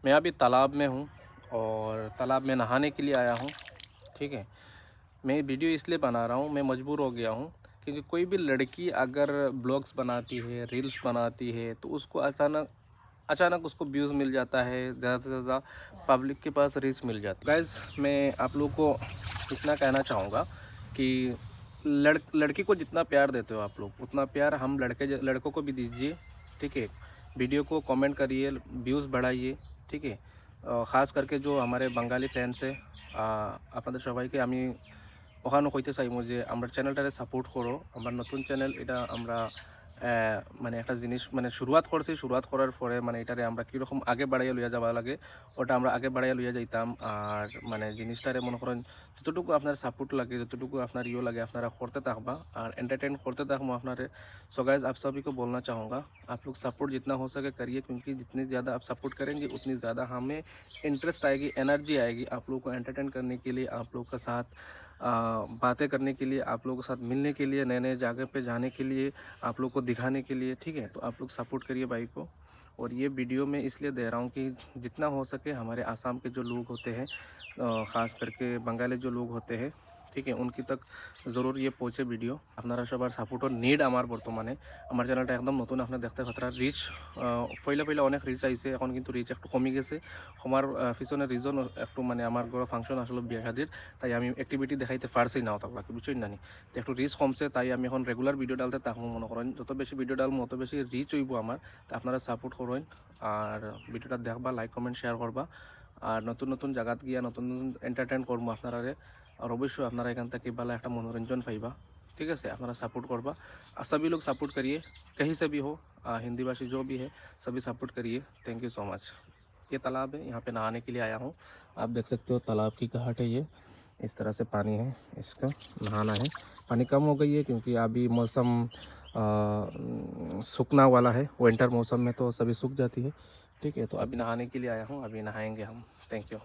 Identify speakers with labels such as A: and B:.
A: मैं अभी तालाब में हूँ और तालाब में नहाने के लिए आया हूँ। ठीक है, मैं वीडियो इसलिए बना रहा हूँ, मैं मजबूर हो गया हूँ क्योंकि कोई भी लड़की अगर ब्लॉग्स बनाती है, रील्स बनाती है, तो उसको अचानक अचानक उसको व्यूज़ मिल जाता है, ज़्यादा से ज़्यादा पब्लिक के पास रीच मिल जाता है। गाइज़, मैं आप लोग को इतना कहना चाहूँगा कि लड़की को जितना प्यार देते हो आप लोग, उतना प्यार हम लड़कों को भी दीजिए। ठीक है, वीडियो को कमेंट करिए, व्यूज़ बढ़ाइए। ठीक है, ख़ास करके जो हमारे बंगाली फैंस है, আপনাদের সবাইকে আমি ওখানে কইতে চাইবো যে আমার চ্যানেলটারে সাপোর্ট করো। আমার নতুন চ্যানেল, এটা আমরা মানে একটা জিনিস মানে শুরুয়াত করছি, শুরুয়াত করার পরে মানে এটারে আমরা কীরকম আগে বাড়াইয়া লইয়া যাওয়া লাগে ওটা আমরা আগে বাড়াইয়া লইয়া যাইতাম। আর মানে জিনিসটারে মনে করেন যতটুকু আপনার সাপোর্ট লাগে, যতটুকু আপনার ইয়ে লাগে, আপনারা করতে থাকবা और एंटरटेन करते থাকবো আপনারে। सो गाइस, आप सभी को बोलना चाहूँगा, आप लोग सपोर्ट जितना हो सके करिए, क्योंकि जितनी ज़्यादा आप सपोर्ट करेंगे उतनी ज़्यादा हमें इंटरेस्ट आएगी, एनर्जी आएगी आप लोग को एंटरटेन करने के लिए, आप लोग के साथ बातें करने के लिए, आप लोगों के साथ मिलने के लिए, नए नए जगह पे जाने के लिए, आप लोग को दिखाने के लिए। ठीक है, तो आप लोग सपोर्ट करिए भाई को। और ये वीडियो मैं इसलिए दे रहा हूँ कि जितना हो सके हमारे आसाम के जो लोग होते हैं, ख़ास करके बंगाली जो लोग होते हैं, ठीक है, उनकी तक ज़रूर ये पहुँचे वीडियो। আপনারা সবার সাপোর্টও নিড আমার বর্তমানে। আমার চ্যানেলটা একদম নতুন, আপনারা দেখতে পাত্রা রিচ পইলা পইলা অনেক রিচ আইছে, এখন কিন্তু রিচ একটু কমে গেছে। কমার পিছনে রিজন একটু মানে আমার ঘরে ফাংশন আসলে বিয়ে শাদির, তাই আমি অ্যাক্টিভিটি দেখাইতে পারছি না অত বাকি, বুঝছেন না নি? তো একটু রিচ কমছে, তাই আমি এখন রেগুলার ভিডিও ডালতে থাকবো। মনে করেন যত বেশি ভিডিও ডালবো অত বেশি রিচ হইব আমার। তা আপনারা সাপোর্ট করবেন আর ভিডিওটা দেখবা, লাইক কমেন্ট শেয়ার করবা। আর নতুন নতুন জায়গাত গিয়া নতুন নতুন এন্টারটেইন করবো আপনারারে। আর অবশ্যই আপনারা এখান থেকে ভালো একটা মনোরঞ্জন পাইবা। ठीक है, अपना सपोर्ट करवा। सभी लोग सपोर्ट करिए, कहीं से भी हो, हिंदी भाषी जो भी है सभी सपोर्ट करिए। Thank you so much. ये तालाब है, यहाँ पे नहाने के लिए आया हूँ। आप देख सकते हो तालाब की घाट है ये, इस तरह से पानी है, इसका नहाना है। पानी कम हो गई है क्योंकि अभी मौसम सूखना वाला है, विंटर मौसम में तो सभी सूख जाती है। ठीक है, तो अभी नहाने के लिए आया हूँ, अभी नहाएंगे हम। Thank you.